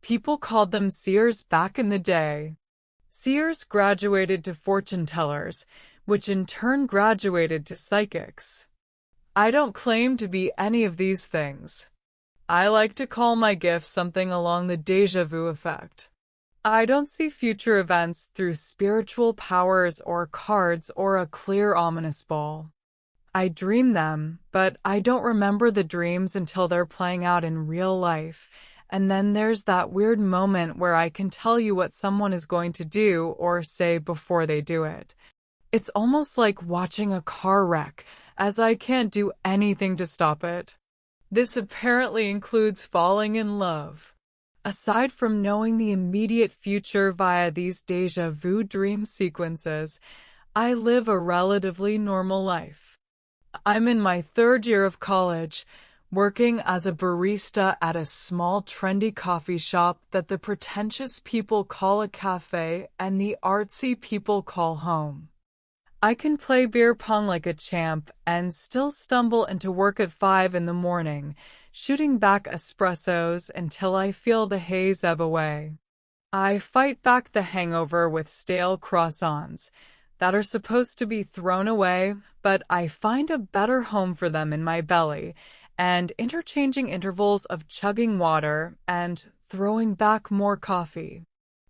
People called them seers back in the day. Seers graduated to fortune tellers, which in turn graduated to psychics. I don't claim to be any of these things. I like to call my gift something along the déjà vu effect. I don't see future events through spiritual powers or cards or a clear ominous ball. I dream them, but I don't remember the dreams until they're playing out in real life, and then there's that weird moment where I can tell you what someone is going to do or say before they do it. It's almost like watching a car wreck, as I can't do anything to stop it. This apparently includes falling in love. Aside from knowing the immediate future via these déjà vu dream sequences, I live a relatively normal life. I'm in my third year of college, working as a barista at a small trendy coffee shop that the pretentious people call a cafe and the artsy people call home. I can play beer pong like a champ and still stumble into work at 5 in the morning, shooting back espressos until I feel the haze ebb away. I fight back the hangover with stale croissants that are supposed to be thrown away, but I find a better home for them in my belly, and interchanging intervals of chugging water and throwing back more coffee.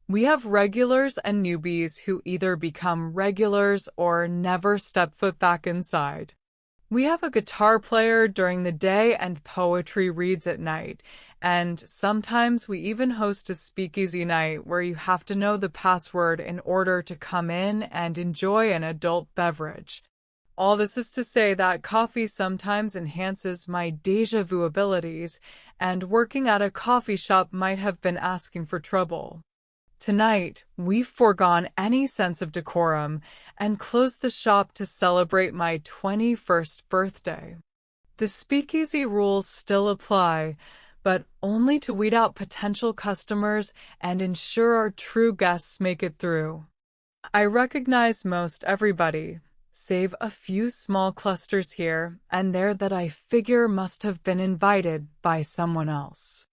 We have regulars and newbies who either become regulars or never step foot back inside. We have a guitar player during the day and poetry reads at night, and sometimes we even host a speakeasy night where you have to know the password in order to come in and enjoy an adult beverage. All this is to say that coffee sometimes enhances my déjà vu abilities, and working at a coffee shop might have been asking for trouble. Tonight, we've foregone any sense of decorum and closed the shop to celebrate my 21st birthday. The speakeasy rules still apply, but only to weed out potential customers and ensure our true guests make it through. I recognize most everybody, save a few small clusters here and there that I figure must have been invited by someone else.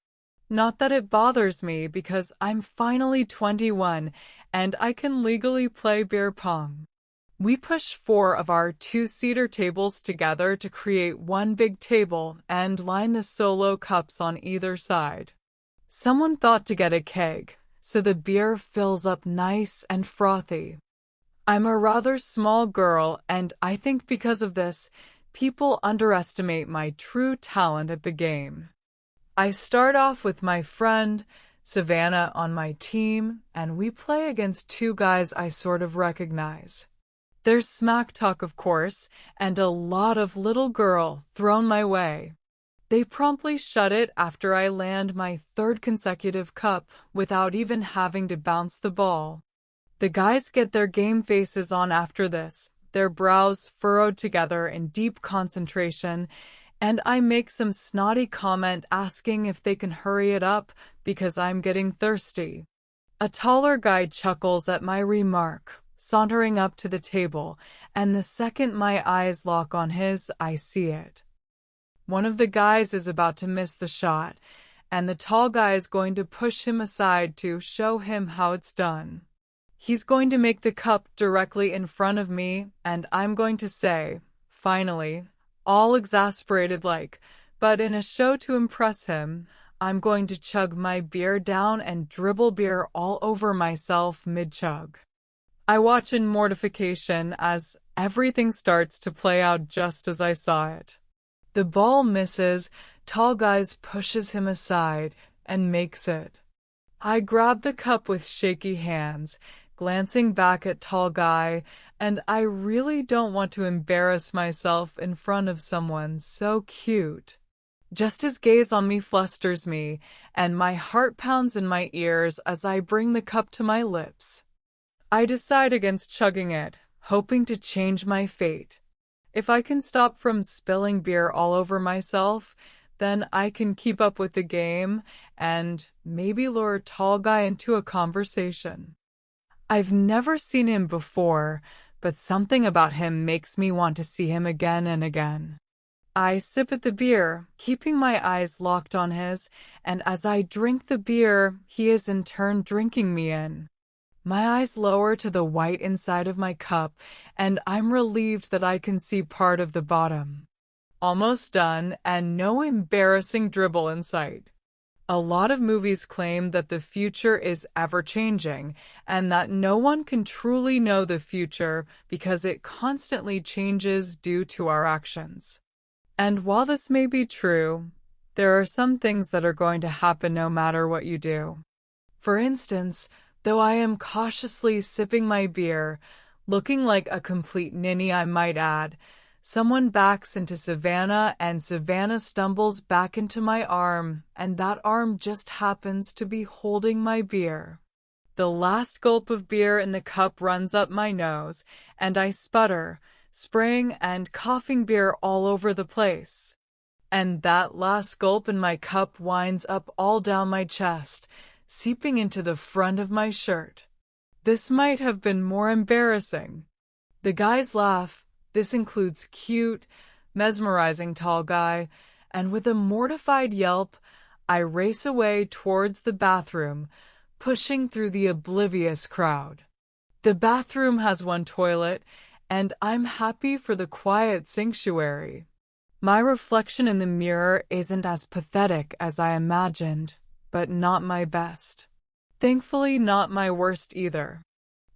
Not that it bothers me because I'm finally 21 and I can legally play beer pong. We push 4 of our 2-seater tables together to create one big table and line the solo cups on either side. Someone thought to get a keg, so the beer fills up nice and frothy. I'm a rather small girl, and I think because of this, people underestimate my true talent at the game. I start off with my friend, Savannah, on my team, and we play against 2 guys I sort of recognize. There's smack talk, of course, and a lot of little girl thrown my way. They promptly shut it after I land my 3rd consecutive cup without even having to bounce the ball. The guys get their game faces on after this, their brows furrowed together in deep concentration, and I make some snotty comment asking if they can hurry it up because I'm getting thirsty. A taller guy chuckles at my remark, sauntering up to the table, and the second my eyes lock on his, I see it. One of the guys is about to miss the shot, and the tall guy is going to push him aside to show him how it's done. He's going to make the cup directly in front of me, and I'm going to say, finally, all exasperated like, but in a show to impress him, I'm going to chug my beer down and dribble beer all over myself mid-chug. I watch in mortification as everything starts to play out just as I saw it. The ball misses, tall guy pushes him aside, and makes it. I grab the cup with shaky hands, glancing back at tall guy, and I really don't want to embarrass myself in front of someone so cute. Just his gaze on me flusters me, and my heart pounds in my ears as I bring the cup to my lips. I decide against chugging it, hoping to change my fate. If I can stop from spilling beer all over myself, then I can keep up with the game and maybe lure tall guy into a conversation. I've never seen him before, but something about him makes me want to see him again and again. I sip at the beer, keeping my eyes locked on his, and as I drink the beer, he is in turn drinking me in. My eyes lower to the white inside of my cup, and I'm relieved that I can see part of the bottom. Almost done, and no embarrassing dribble in sight. A lot of movies claim that the future is ever-changing, and that no one can truly know the future because it constantly changes due to our actions. And while this may be true, there are some things that are going to happen no matter what you do. For instance, though I am cautiously sipping my beer, looking like a complete ninny I might add, someone backs into Savannah and Savannah stumbles back into my arm, and that arm just happens to be holding my beer. The last gulp of beer in the cup runs up my nose, and I sputter, spraying and coughing beer all over the place. And that last gulp in my cup winds up all down my chest, seeping into the front of my shirt. This might have been more embarrassing. The guys laugh. This includes cute, mesmerizing tall guy, and with a mortified yelp, I race away towards the bathroom, pushing through the oblivious crowd. The bathroom has one toilet, and I'm happy for the quiet sanctuary. My reflection in the mirror isn't as pathetic as I imagined, but not my best. Thankfully, not my worst either.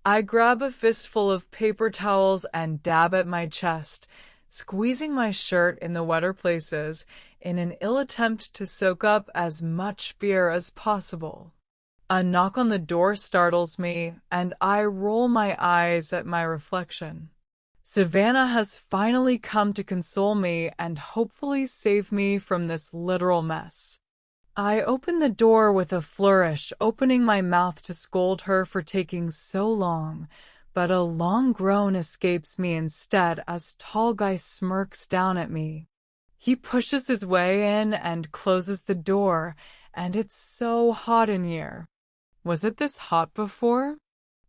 I grab a fistful of paper towels and dab at my chest, squeezing my shirt in the wetter places in an ill attempt to soak up as much beer as possible. A knock on the door startles me, and I roll my eyes at my reflection. Savannah has finally come to console me and hopefully save me from this literal mess. I open the door with a flourish, opening my mouth to scold her for taking so long, but a long groan escapes me instead as tall guy smirks down at me. He pushes his way in and closes the door, and it's so hot in here. Was it this hot before?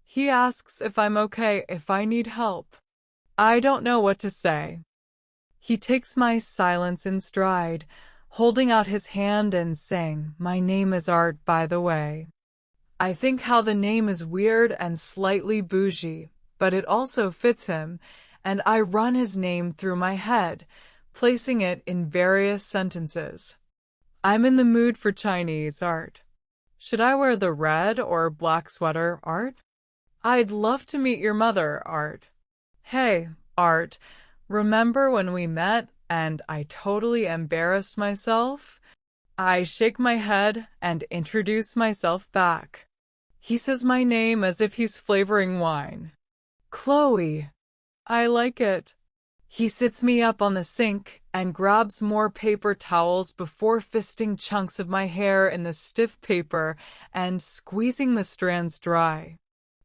He asks if I'm okay, if I need help. I don't know what to say. He takes my silence in stride, holding out his hand and saying, "My name is Art, by the way." I think how the name is weird and slightly bougie, but it also fits him, and I run his name through my head, placing it in various sentences. I'm in the mood for Chinese, Art. Should I wear the red or black sweater, Art? I'd love to meet your mother, Art. Hey, Art, remember when we met and I totally embarrassed myself? I shake my head and introduce myself back. He says my name as if he's flavoring wine. Chloe. I like it. He sits me up on the sink and grabs more paper towels before fisting chunks of my hair in the stiff paper and squeezing the strands dry.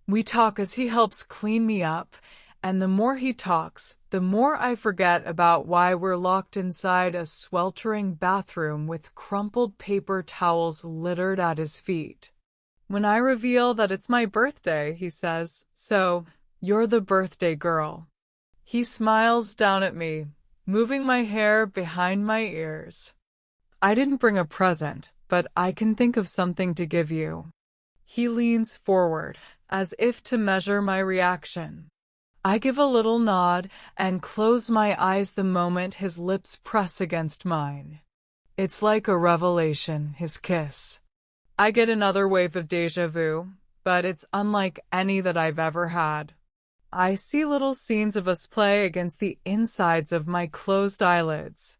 We talk as he helps clean me up, and the more he talks, the more I forget about why we're locked inside a sweltering bathroom with crumpled paper towels littered at his feet. When I reveal that it's my birthday, he says, "So, you're the birthday girl." He smiles down at me, moving my hair behind my ears. "I didn't bring a present, but I can think of something to give you." He leans forward, as if to measure my reaction. I give a little nod and close my eyes the moment his lips press against mine. It's like a revelation, his kiss. I get another wave of déjà vu, but it's unlike any that I've ever had. I see little scenes of us play against the insides of my closed eyelids.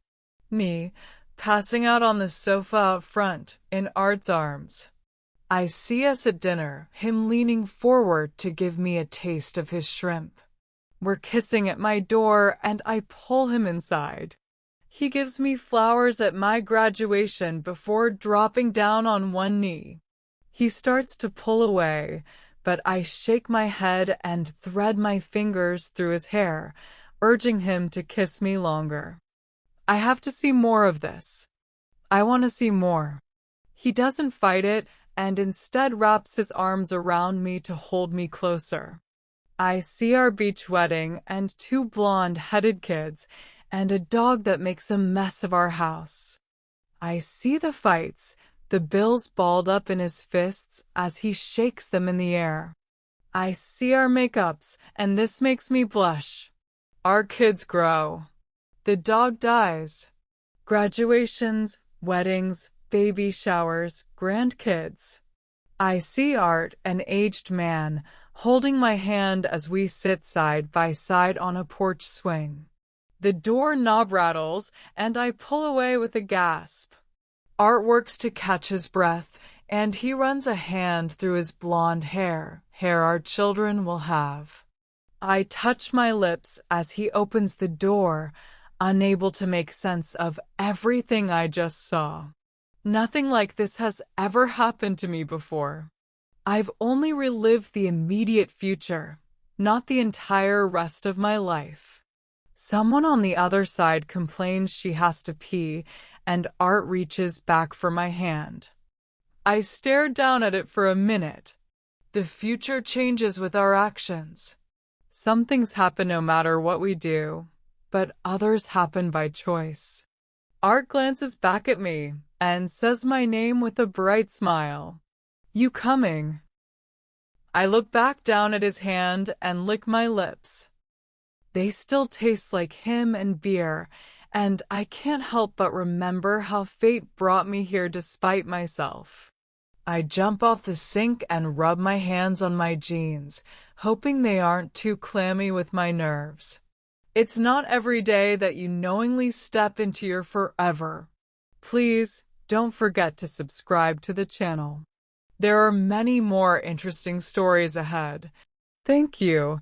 Me, passing out on the sofa out front, in Art's arms. I see us at dinner, him leaning forward to give me a taste of his shrimp. We're kissing at my door, and I pull him inside. He gives me flowers at my graduation before dropping down on one knee. He starts to pull away, but I shake my head and thread my fingers through his hair, urging him to kiss me longer. I have to see more of this. I want to see more. He doesn't fight it, and instead wraps his arms around me to hold me closer. I see our beach wedding and two blonde-headed kids, and a dog that makes a mess of our house. I see the fights, the bills balled up in his fists as he shakes them in the air. I see our makeups, and this makes me blush. Our kids grow. The dog dies. Graduations, weddings, baby showers, grandkids. I see Art, an aged man, holding my hand as we sit side by side on a porch swing. The door knob rattles, and I pull away with a gasp. Art works to catch his breath, and he runs a hand through his blonde hair our children will have. I touch my lips as he opens the door, unable to make sense of everything I just saw. Nothing like this has ever happened to me before. I've only relived the immediate future, not the entire rest of my life. Someone on the other side complains she has to pee, and Art reaches back for my hand. I stare down at it for a minute. The future changes with our actions. Some things happen no matter what we do, but others happen by choice. Art glances back at me and says my name with a bright smile. You coming? I look back down at his hand and lick my lips. They still taste like him and beer, and I can't help but remember how fate brought me here despite myself. I jump off the sink and rub my hands on my jeans, hoping they aren't too clammy with my nerves. It's not every day that you knowingly step into your forever. Please don't forget to subscribe to the channel. There are many more interesting stories ahead. Thank you.